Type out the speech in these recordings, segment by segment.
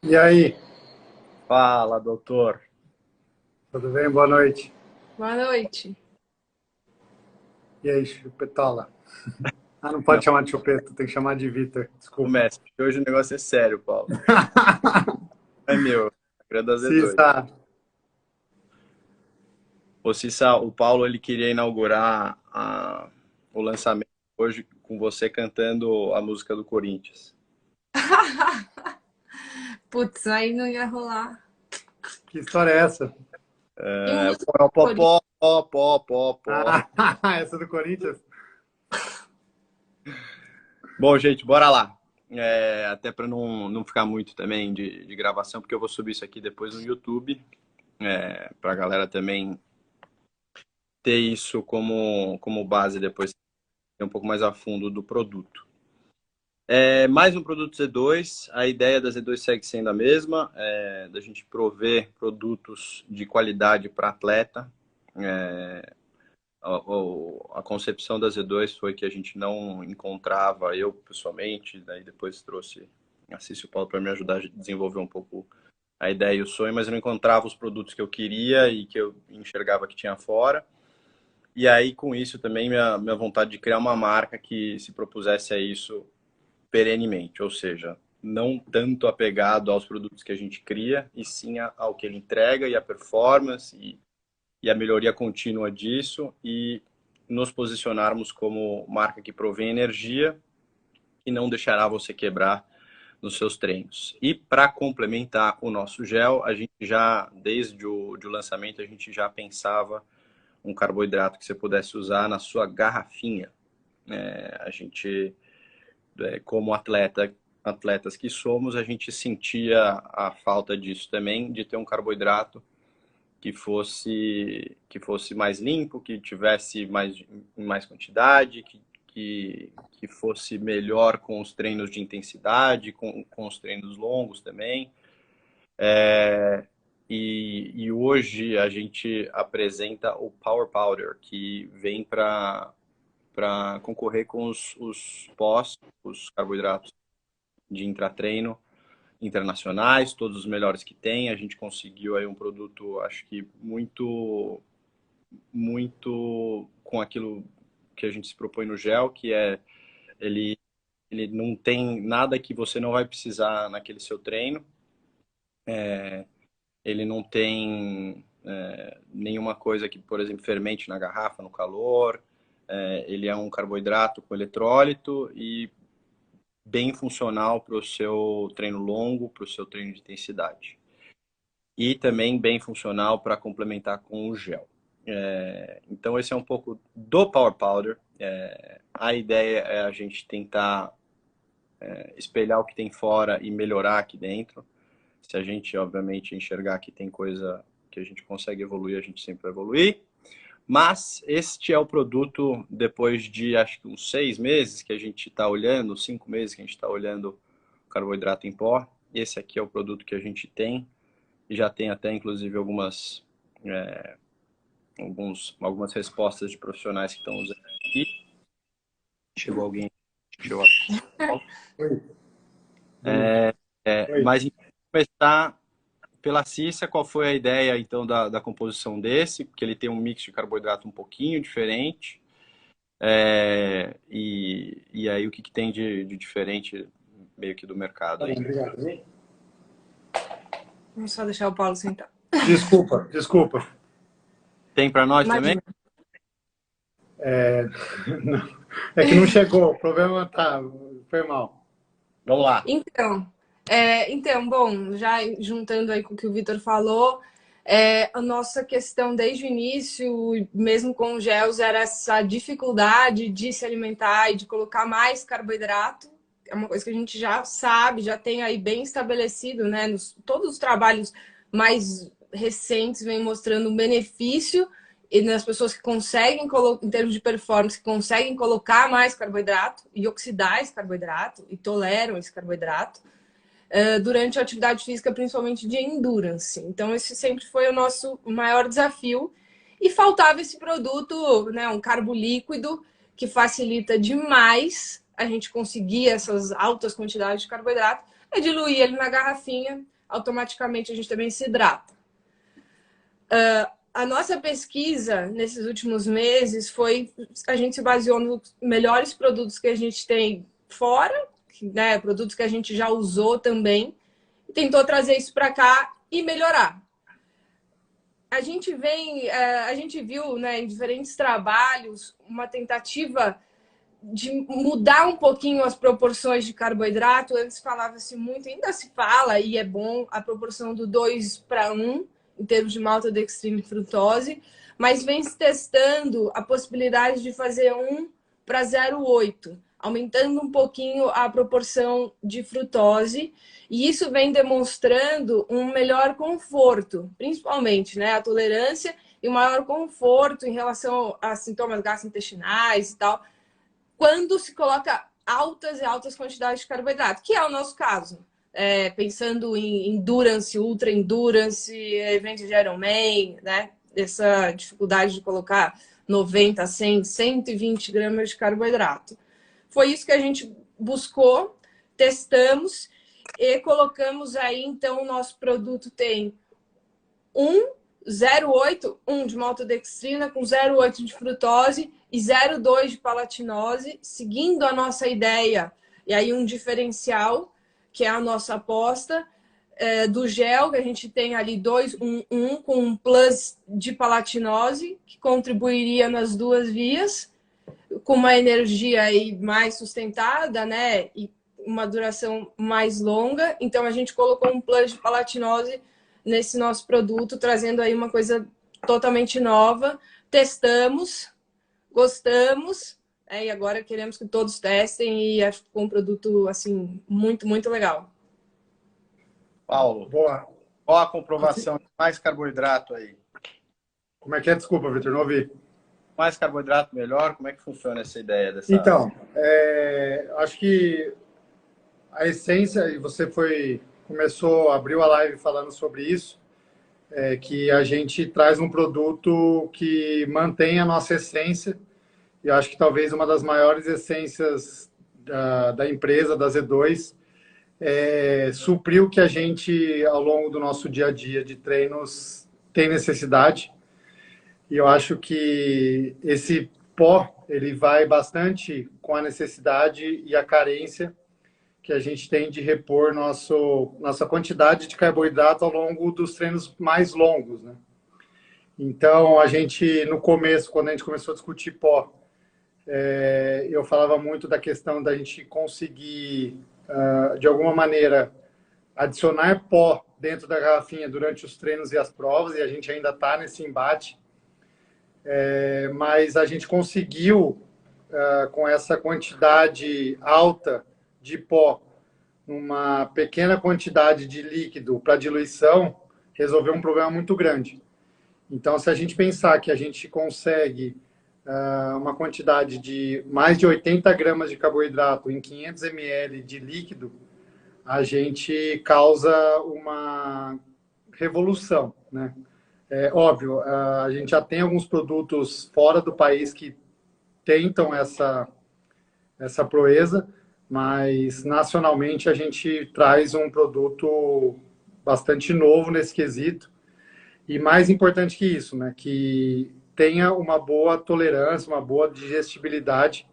E aí, Fala, doutor. tudo bem? Boa noite. Boa noite. E aí, Chupetola? Ah, não Não pode chamar de Chupeta, tem que chamar de Vitor, desculpa. começa, porque hoje o negócio é sério, Paulo. É meu, é da Z2. Cissa, Ô, Cissa, o Paulo ele queria inaugurar o lançamento hoje com você cantando a música do Corinthians. Putz, aí não ia rolar. que história é essa? Que É, música pó, pó, favorita? pó, pó, pó, pó, pó. Ah, essa do Corinthians? Bom, gente, bora lá. Até para não ficar muito também de gravação, porque eu vou subir isso aqui depois no YouTube, para a galera também ter isso como base depois, ter um pouco mais a fundo do produto. Mais um produto Z2, a ideia da Z2 segue sendo a mesma, da gente prover produtos de qualidade para atleta. A concepção da Z2 foi que a gente não encontrava, eu pessoalmente, daí depois trouxe a Cício e o Paulo para me ajudar a desenvolver um pouco a ideia e o sonho, mas eu não encontrava os produtos que eu queria e que eu enxergava que tinha fora. E aí, com isso, também minha vontade de criar uma marca que se propusesse a isso perenemente, ou seja, não tanto apegado aos produtos que a gente cria, e sim ao que ele entrega e a performance e a melhoria contínua disso e nos posicionarmos como marca que provém energia e não deixará você quebrar nos seus treinos. E para complementar o nosso gel, a gente já, desde o lançamento, a gente já pensava um carboidrato que você pudesse usar na sua garrafinha. A gente como atletas que somos, a gente sentia a falta disso também, de ter um carboidrato que fosse mais limpo, que tivesse mais quantidade, que fosse melhor com os treinos de intensidade, com os treinos longos também. E hoje a gente apresenta o Power Powder, que vem para concorrer com os pós, os carboidratos de intratreino internacionais, todos os melhores que tem. A gente conseguiu aí um produto, acho que muito com aquilo que a gente se propõe no gel, que é ele, ele não tem nada que você não vai precisar naquele seu treino. Ele não tem nenhuma coisa que, por exemplo, fermente na garrafa, no calor. Ele é um carboidrato com eletrólito e bem funcional para o seu treino longo, para o seu treino de intensidade. E também bem funcional para complementar com o gel. Então esse é um pouco do Power Powder. A ideia é a gente tentar espelhar o que tem fora e melhorar aqui dentro. Se a gente, obviamente, enxergar que tem coisa que a gente consegue evoluir, a gente sempre vai evoluir. Mas este é o produto, depois de acho que uns 6 meses que a gente está olhando, 5 meses que a gente está olhando o carboidrato em pó. Esse aqui é o produto que a gente tem. E já tem até, inclusive, algumas respostas de profissionais que estão usando aqui. Chegou alguém, chegou a... oi, oi. Mas então, começar pela Cissa, qual foi a ideia então da composição desse? Porque ele tem um mix de carboidrato um pouquinho diferente. E aí o que tem de diferente meio que do mercado Tá bom, aí? obrigado. Vamos só deixar o Paulo sentar. Desculpa, desculpa. Tem para nós também? Imagina. É que não chegou, o problema tá, foi mal. Vamos lá. Então, bom, já juntando aí com o que o Vitor falou, a nossa questão desde o início, mesmo com os gels, era essa dificuldade de se alimentar e de colocar mais carboidrato. É uma coisa que a gente já sabe, já tem aí bem estabelecido, né? Todos os trabalhos mais recentes vêm mostrando o benefício e nas pessoas que conseguem, em termos de performance, que conseguem colocar mais carboidrato e oxidar esse carboidrato e toleram esse carboidrato durante a atividade física, principalmente de endurance. Então, esse sempre foi o nosso maior desafio. E faltava esse produto, né, um carbo líquido, que facilita demais a gente conseguir essas altas quantidades de carboidrato, é diluir ele na garrafinha, automaticamente a gente também se hidrata. A nossa pesquisa nesses últimos meses foi, a gente se baseou nos melhores produtos que a gente tem fora, né, produtos que a gente já usou também, e tentou trazer isso para cá e melhorar. A gente viu, né, em diferentes trabalhos uma tentativa de mudar um pouquinho as proporções de carboidrato. Antes falava-se muito, ainda se fala, e é bom, a proporção do 2:1, em termos de maltodextrina e frutose, mas vem se testando a possibilidade de fazer 1:0,8, aumentando um pouquinho a proporção de frutose, e isso vem demonstrando um melhor conforto, principalmente, né, a tolerância e um maior conforto em relação a sintomas gastrointestinais e tal, quando se coloca altas e altas quantidades de carboidrato, que é o nosso caso. Pensando em endurance, ultra endurance, eventos de Ironman, né? Essa dificuldade de colocar 90, 100, 120 gramas de carboidrato. Foi isso que a gente buscou, testamos e colocamos aí, então, o nosso produto tem 0,8, 1 de maltodextrina com 0,8 de frutose e 0,2 de palatinose, seguindo a nossa ideia, e aí um diferencial, que é a nossa aposta, do gel, que a gente tem ali 2,1 com um plus de palatinose, que contribuiria nas duas vias, com uma energia aí mais sustentada, né? E uma duração mais longa. Então, a gente colocou um plus de palatinose nesse nosso produto, trazendo aí uma coisa totalmente nova. Testamos, gostamos, e agora queremos que todos testem, e acho que ficou um produto assim muito, muito legal. Paulo, Boa. qual a comprovação de mais carboidrato aí? Como é que é? Desculpa, Vitor, não ouvi. Mais carboidrato melhor? Como é que funciona essa ideia dessa? Então, acho que a essência, e você abriu a live falando sobre isso, que a gente traz um produto que mantém a nossa essência. E acho que talvez uma das maiores essências da empresa, da Z2, suprir o que a gente, ao longo do nosso dia a dia de treinos, tem necessidade. E eu acho que esse pó, ele vai bastante com a necessidade e a carência que a gente tem de repor nossa quantidade de carboidrato ao longo dos treinos mais longos, né? Então, a gente, no começo, quando a gente começou a discutir pó, eu falava muito da questão da gente conseguir, de alguma maneira, adicionar pó dentro da garrafinha durante os treinos e as provas, e a gente ainda está nesse embate. Mas a gente conseguiu, com essa quantidade alta de pó, uma pequena quantidade de líquido para diluição, resolver um problema muito grande. Então, se a gente pensar que a gente consegue uma quantidade de mais de 80 gramas de carboidrato em 500 ml de líquido, a gente causa uma revolução, né? Óbvio, a gente já tem alguns produtos fora do país que tentam essa proeza, mas nacionalmente a gente traz um produto bastante novo nesse quesito. E mais importante que isso, né? Que tenha uma boa tolerância, uma boa digestibilidade,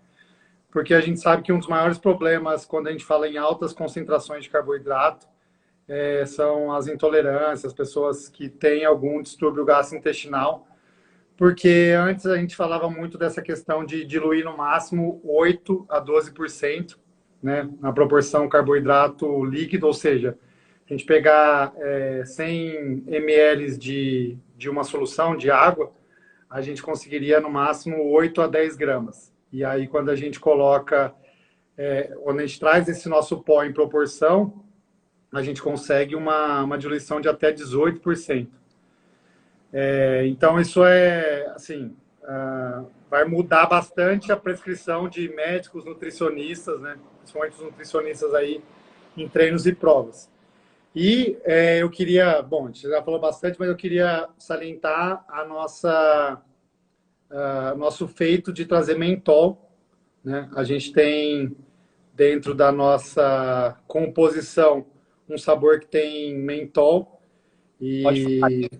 porque a gente sabe que um dos maiores problemas quando a gente fala em altas concentrações de carboidrato são as intolerâncias, as pessoas que têm algum distúrbio gastrointestinal, porque antes a gente falava muito dessa questão de diluir no máximo 8 a 12%, né, na proporção carboidrato líquido, ou seja, a gente pegar 100 ml de uma solução de água, a gente conseguiria no máximo 8 a 10 gramas. E aí, quando a gente coloca, quando a gente traz esse nosso pó em proporção, a gente consegue uma diluição de até 18%. Então, isso assim, vai mudar bastante a prescrição de médicos, nutricionistas, né? Principalmente os nutricionistas aí em treinos e provas. E eu queria, bom, a gente já falou bastante, mas eu queria salientar nosso feito de trazer mentol, né? A gente tem dentro da nossa composição um sabor que tem mentol Pode falar e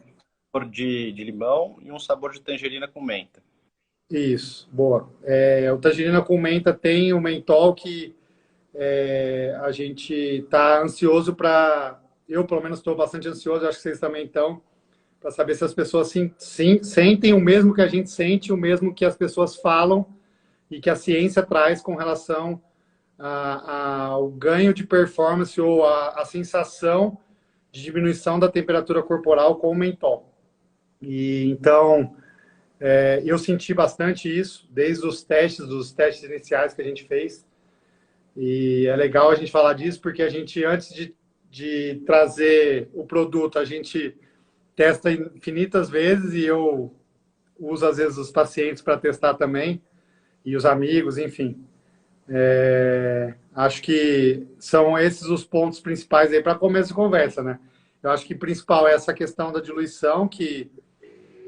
sabor de limão e um sabor de tangerina com menta. isso, boa. O tangerina com menta tem o mentol que a gente está ansioso para. Eu, pelo menos, estou bastante ansioso, acho que vocês também estão, para saber se as pessoas sentem o mesmo que a gente sente, o mesmo que as pessoas falam e que a ciência traz com relação ao ganho de performance ou a sensação de diminuição da temperatura corporal com o mentol. E então eu senti bastante isso desde os testes iniciais que a gente fez. E é legal a gente falar disso porque a gente, antes de trazer o produto, a gente testa infinitas vezes e eu uso às vezes os pacientes para testar também e os amigos, enfim. Acho que são esses os pontos principais aí para começo de conversa, né? Eu acho que o principal é essa questão da diluição, que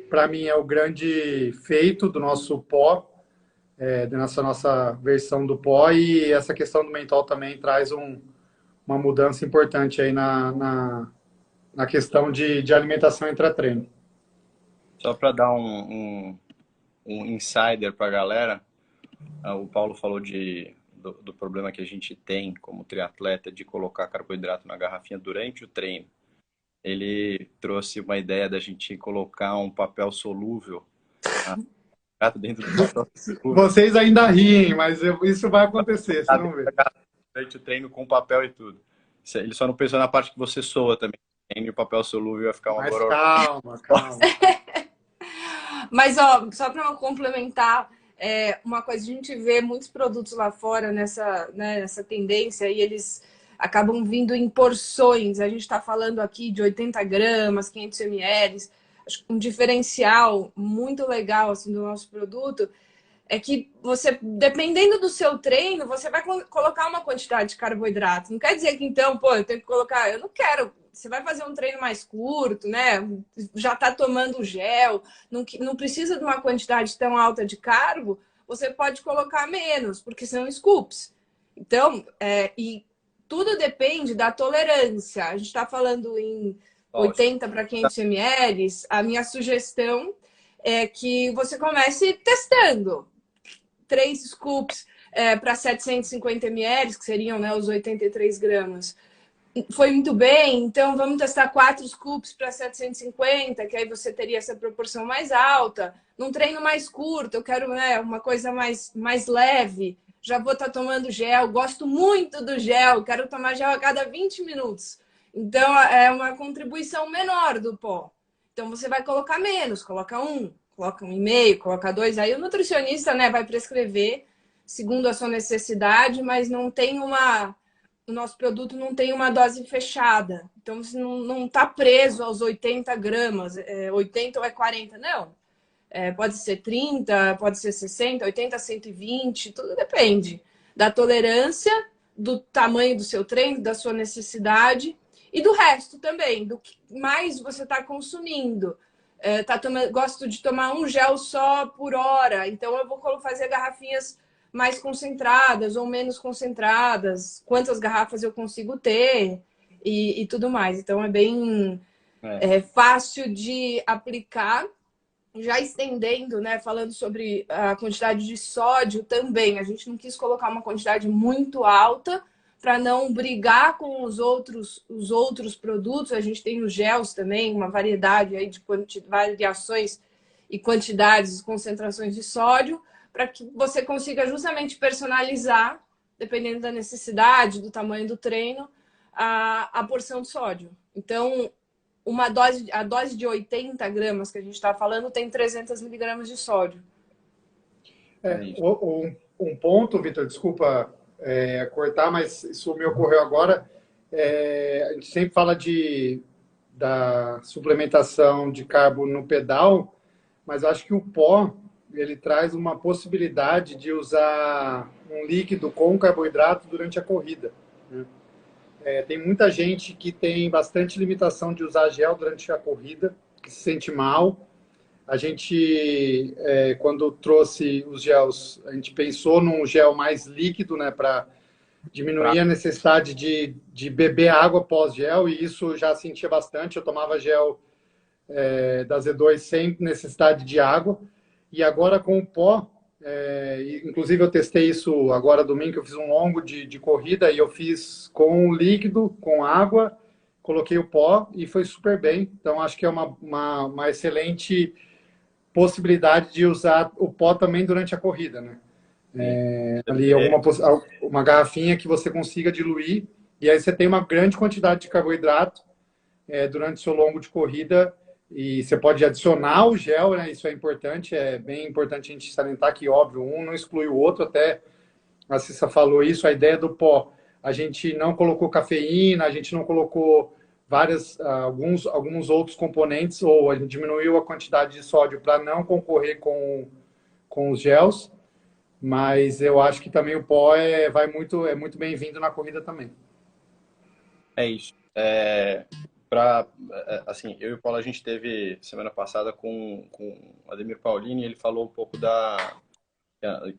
para mim é o grande feito do nosso pó, dessa nossa versão do pó, e essa questão do mentol também traz uma mudança importante aí na questão de alimentação intra-treino. Só para dar um insider para a galera, o Paulo falou do problema que a gente tem como triatleta de colocar carboidrato na garrafinha durante o treino. Ele trouxe uma ideia da gente colocar um papel solúvel dentro do papel solúvel. Vocês ainda riem, mas isso vai acontecer, você não vê. Durante o treino com papel e tudo. Ele só não pensou na parte que você soa também. E o papel solúvel vai ficar uma Mas calma. Mas, ó, só para complementar, uma coisa, a gente vê muitos produtos lá fora nessa tendência e eles acabam vindo em porções. A gente está falando aqui de 80 gramas, 500 ml. Acho que um diferencial muito legal assim, do nosso produto é que você, dependendo do seu treino, você vai colocar uma quantidade de carboidrato. Não quer dizer que, então, eu tenho que colocar... Eu não quero... Você vai fazer um treino mais curto, né? Já está tomando gel, não precisa de uma quantidade tão alta de carbo, você pode colocar menos, porque são scoops. Então, e tudo depende da tolerância. A gente está falando em 80 para 500 ml. A minha sugestão é que você comece testando. 3 scoops para 750 ml, que seriam, né, os 83 gramas. Foi muito bem, então vamos testar 4 scoops para 750, que aí você teria essa proporção mais alta. Num treino mais curto, eu quero, né, uma coisa mais leve. Já vou estar tomando gel, gosto muito do gel, quero tomar gel a cada 20 minutos. Então, é uma contribuição menor do pó. Então, você vai colocar menos, coloca 1, coloca 1,5, coloca 2. Aí o nutricionista, né, vai prescrever segundo a sua necessidade, mas não tem o nosso produto não tem uma dose fechada. Então, você não está preso aos 80 gramas, 80 ou 40, não. Pode ser 30, pode ser 60, 80, 120, tudo depende da tolerância, do tamanho do seu treino, da sua necessidade e do resto também, do que mais você está consumindo. Gosto de tomar um gel só por hora, então eu vou fazer garrafinhas mais concentradas ou menos concentradas, quantas garrafas eu consigo ter e tudo mais. Então é bem fácil de aplicar. Já estendendo, né, falando sobre a quantidade de sódio também, a gente não quis colocar uma quantidade muito alta para não brigar com os outros produtos. A gente tem os gels também, uma variedade aí de variações e quantidades, concentrações de sódio, para que você consiga justamente personalizar, dependendo da necessidade, do tamanho do treino, a porção de sódio. Então, a dose de 80 gramas que a gente está falando tem 300 miligramas de sódio. Um ponto, Vitor, desculpa cortar, mas isso me ocorreu agora. A gente sempre fala da suplementação de carbo no pedal, mas acho que o pó ele traz uma possibilidade de usar um líquido com carboidrato durante a corrida, né? Tem muita gente que tem bastante limitação de usar gel durante a corrida, que se sente mal. A gente, quando trouxe os gels, a gente pensou num gel mais líquido, né, para diminuía a necessidade de beber água pós-gel, e isso eu já sentia bastante. Eu tomava gel da Z2 sem necessidade de água, e agora com o pó, inclusive eu testei isso agora domingo, que eu fiz um longo de corrida, e eu fiz com líquido, com água, coloquei o pó e foi super bem. Então acho que é uma excelente possibilidade de usar o pó também durante a corrida, né? Ali uma garrafinha que você consiga diluir, e aí você tem uma grande quantidade de carboidrato durante o seu longo de corrida, e você pode adicionar o gel, né? Isso é importante, é bem importante a gente salientar que, óbvio, um não exclui o outro, até a Cissa falou isso, a ideia do pó, a gente não colocou cafeína, a gente não colocou alguns outros componentes, ou a gente diminuiu a quantidade de sódio para não concorrer com os gels, mas eu acho que também o pó é muito bem-vindo na corrida também. É isso. Assim, eu e o Paulo, a gente teve semana passada com o Ademir Paulini, ele falou um pouco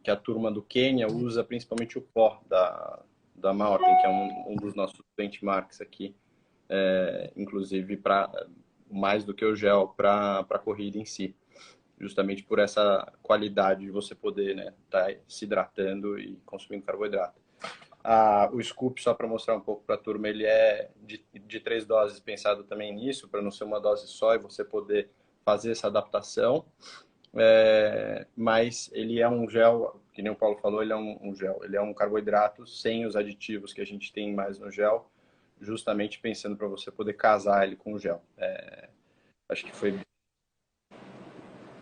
que a turma do Quênia usa principalmente o pó da Mountain, que é um dos nossos benchmarks aqui, inclusive mais do que o gel para a corrida em si, justamente por essa qualidade de você poder, né, tá se hidratando e consumindo carboidrato. O scoop, só para mostrar um pouco para a turma, ele é de 3 doses, pensado também nisso, para não ser uma dose só e você poder fazer essa adaptação. Mas ele é um gel, que nem o Paulo falou, ele é um gel. Ele é um carboidrato sem os aditivos que a gente tem mais no gel, justamente pensando para você poder casar ele com o gel. Acho que foi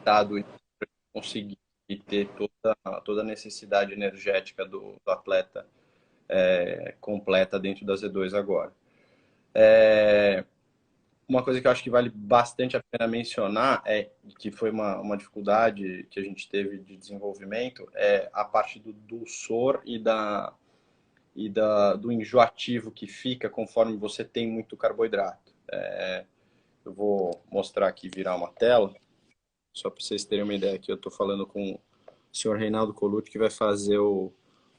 dado para conseguir ter toda a necessidade energética do atleta completa dentro da Z2 agora. Uma coisa que eu acho que vale bastante a pena mencionar, que foi uma dificuldade que a gente teve de desenvolvimento, é a parte do dulçor do enjoativo que fica conforme você tem muito carboidrato. Eu vou mostrar aqui, virar uma tela, só para vocês terem uma ideia. Aqui eu estou falando com o senhor Reinaldo Colucci, que vai fazer o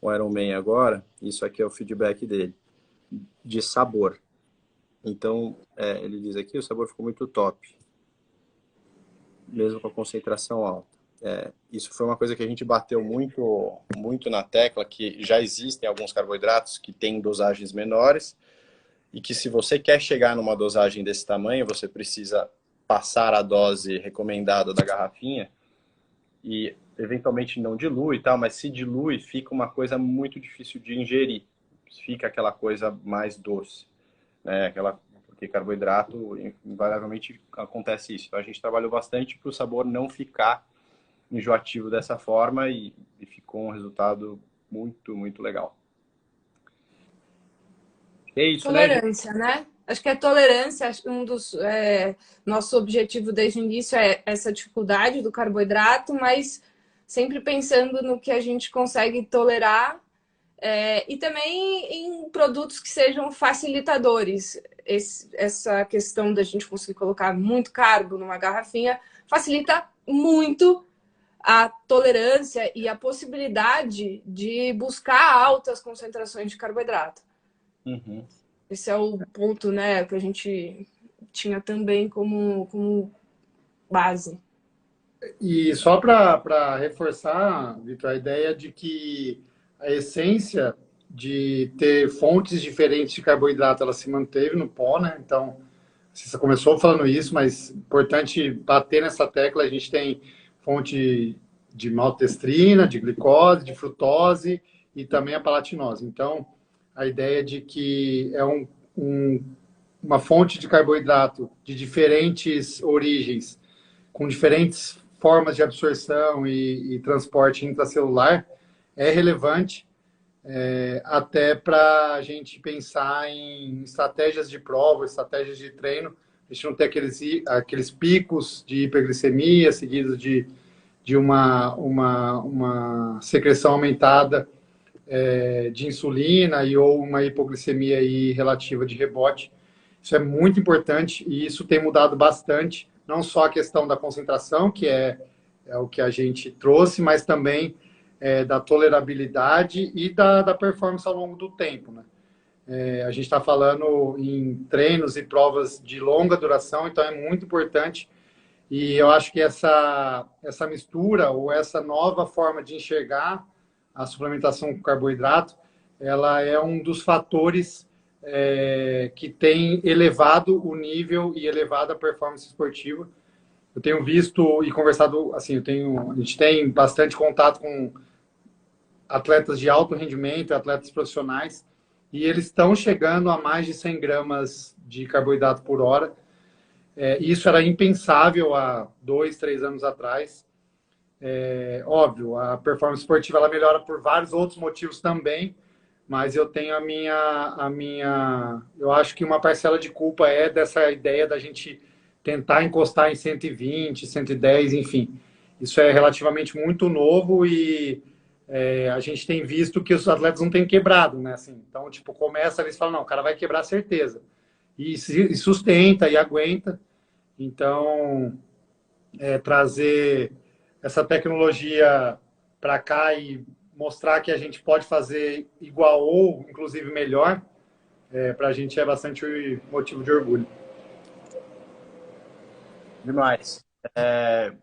Ironman agora. Isso aqui é o feedback dele, de sabor. Então, ele diz aqui, o sabor ficou muito top, mesmo com a concentração alta. Isso foi uma coisa que a gente bateu muito, muito na tecla, que já existem alguns carboidratos que têm dosagens menores, e que se você quer chegar numa dosagem desse tamanho, você precisa passar a dose recomendada da garrafinha, e eventualmente não dilui e tal, mas se dilui, fica uma coisa muito difícil de ingerir. Fica aquela coisa mais doce, né? Porque carboidrato, invariavelmente acontece isso. Então a gente trabalhou bastante para o sabor não ficar enjoativo dessa forma, e ficou um resultado muito, muito legal. É isso, tolerância, né? Acho que a tolerância, um dos nosso objetivo desde o início é essa dificuldade do carboidrato, mas sempre pensando no que a gente consegue tolerar, e também em produtos que sejam facilitadores. Essa questão da gente conseguir colocar muito carbo numa garrafinha facilita muito a tolerância e a possibilidade de buscar altas concentrações de carboidrato. Uhum. Esse é o ponto, né, que a gente tinha também como base. E só para reforçar, Vitor, a ideia de que a essência de ter fontes diferentes de carboidrato, ela se manteve no pó, né? Então, você começou falando isso, mas importante bater nessa tecla. A gente tem fonte de maltodextrina, de glicose, de frutose e também a palatinose. Então, a ideia de que é uma fonte de carboidrato de diferentes origens, com diferentes formas de absorção e transporte intracelular, é relevante, até para a gente pensar em estratégias de prova, estratégias de treino. A gente não ter aqueles picos de hiperglicemia seguidos de uma secreção aumentada de insulina ou uma hipoglicemia aí relativa de rebote. Isso é muito importante e isso tem mudado bastante, não só a questão da concentração, que é o que a gente trouxe, mas também da tolerabilidade e da performance ao longo do tempo, né? A gente está falando em treinos e provas de longa duração, então é muito importante. E eu acho que essa mistura ou essa nova forma de enxergar a suplementação com carboidrato, ela é um dos fatores que tem elevado o nível e elevado a performance esportiva. Eu tenho visto e conversado, assim, a gente tem bastante contato com atletas de alto rendimento, atletas profissionais, e eles estão chegando a mais de 100 gramas de carboidrato por hora. Isso era impensável há 2, 3 anos atrás. Óbvio, a performance esportiva ela melhora por vários outros motivos também, mas eu tenho eu acho que uma parcela de culpa é dessa ideia da gente tentar encostar em 120, 110, enfim. Isso é relativamente muito novo e a gente tem visto que os atletas não têm quebrado, né? Assim, então, tipo, começa, eles falam, não, o cara vai quebrar certeza. E sustenta e aguenta. Então, trazer essa tecnologia para cá e mostrar que a gente pode fazer igual ou, inclusive, melhor, para a gente é bastante motivo de orgulho. Demais.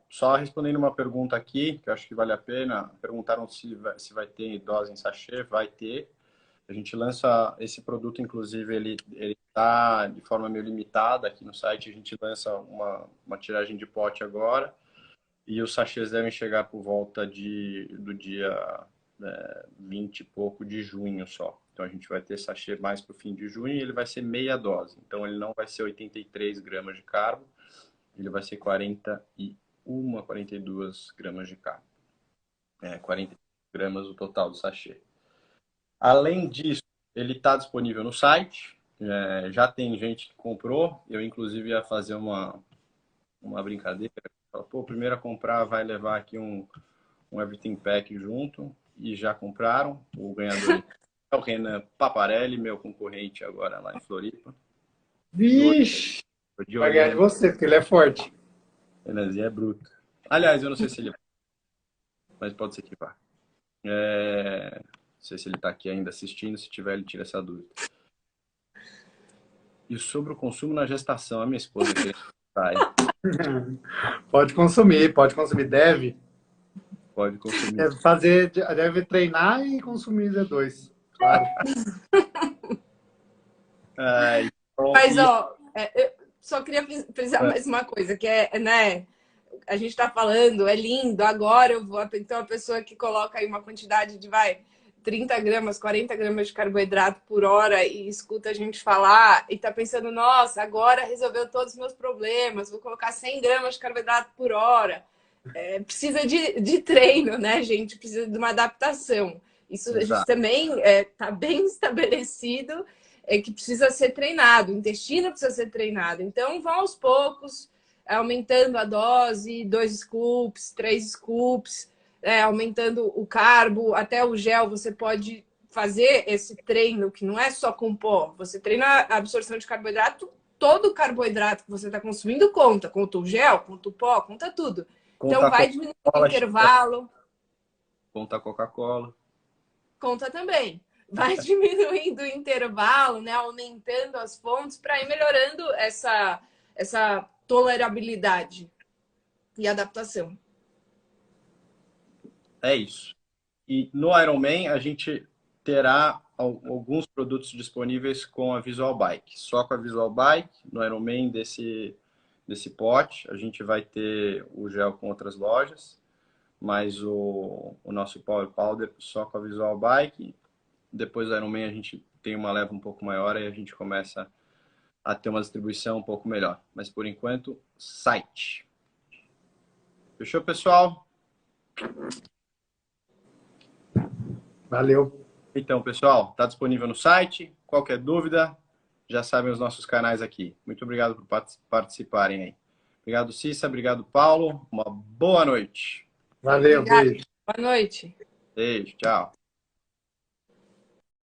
Só respondendo uma pergunta aqui, que eu acho que vale a pena. Perguntaram se vai ter dose em sachê. Vai ter. A gente lança esse produto, inclusive, ele está de forma meio limitada aqui no site. A gente lança uma tiragem de pote agora. E os sachês devem chegar por volta do dia 20 e pouco de junho só. Então a gente vai ter sachê mais para o fim de junho e ele vai ser meia dose. Então ele não vai ser 83 gramas de carbo, ele vai ser 41, 42 gramas de carbo. 40 gramas o total do sachê. Além disso, ele está disponível no site. Já tem gente que comprou. Eu, inclusive, ia fazer uma brincadeira. Pô, o primeiro a comprar vai levar aqui um Everything Pack junto. E já compraram. O ganhador é o Renan Paparelli, meu concorrente agora lá em Floripa. Vixe! Vai ganhar de você, porque ele é forte. Renanzinho é bruto. Aliás, eu não sei se ele... Mas pode ser que vá. Não sei se ele está aqui ainda assistindo. Se tiver, ele tira essa dúvida. E sobre o consumo na gestação, a minha esposa quer Pode consumir, deve. Pode consumir. Deve treinar e consumir Z2, claro. Mas, ó, eu só queria frisar mais uma coisa, que né, a gente tá falando, é lindo, agora eu vou ter uma pessoa que coloca aí uma quantidade de, 30 gramas, 40 gramas de carboidrato por hora e escuta a gente falar e tá pensando, nossa, agora resolveu todos os meus problemas, vou colocar 100 gramas de carboidrato por hora. Precisa de treino, né, gente? Precisa de uma adaptação. Isso a gente também tá bem estabelecido, que precisa ser treinado, o intestino precisa ser treinado. Então, vão aos poucos, aumentando a dose, 2 scoops, 3 scoops, aumentando o carbo, até o gel, você pode fazer esse treino, que não é só com pó. Você treina a absorção de carboidrato, todo o carboidrato que você está consumindo conta o gel, conta o pó, conta tudo. Então, vai diminuindo o intervalo. Conta a Coca-Cola. Conta também. Vai diminuindo o intervalo, né? Aumentando as fontes para ir melhorando essa tolerabilidade e adaptação. É isso. E no Ironman a gente terá alguns produtos disponíveis com a Visual Bike. Só com a Visual Bike, no Ironman desse pote, a gente vai ter o gel com outras lojas, mas o nosso Power Powder só com a Visual Bike. Depois do Ironman a gente tem uma leva um pouco maior e a gente começa a ter uma distribuição um pouco melhor. Mas por enquanto, site. Fechou, pessoal? Valeu. Então, pessoal, está disponível no site. Qualquer dúvida, já sabem os nossos canais aqui. Muito obrigado por participarem aí. Obrigado, Cissa. Obrigado, Paulo. Uma boa noite. Valeu, Obrigada. beijo. Boa noite. Beijo, tchau.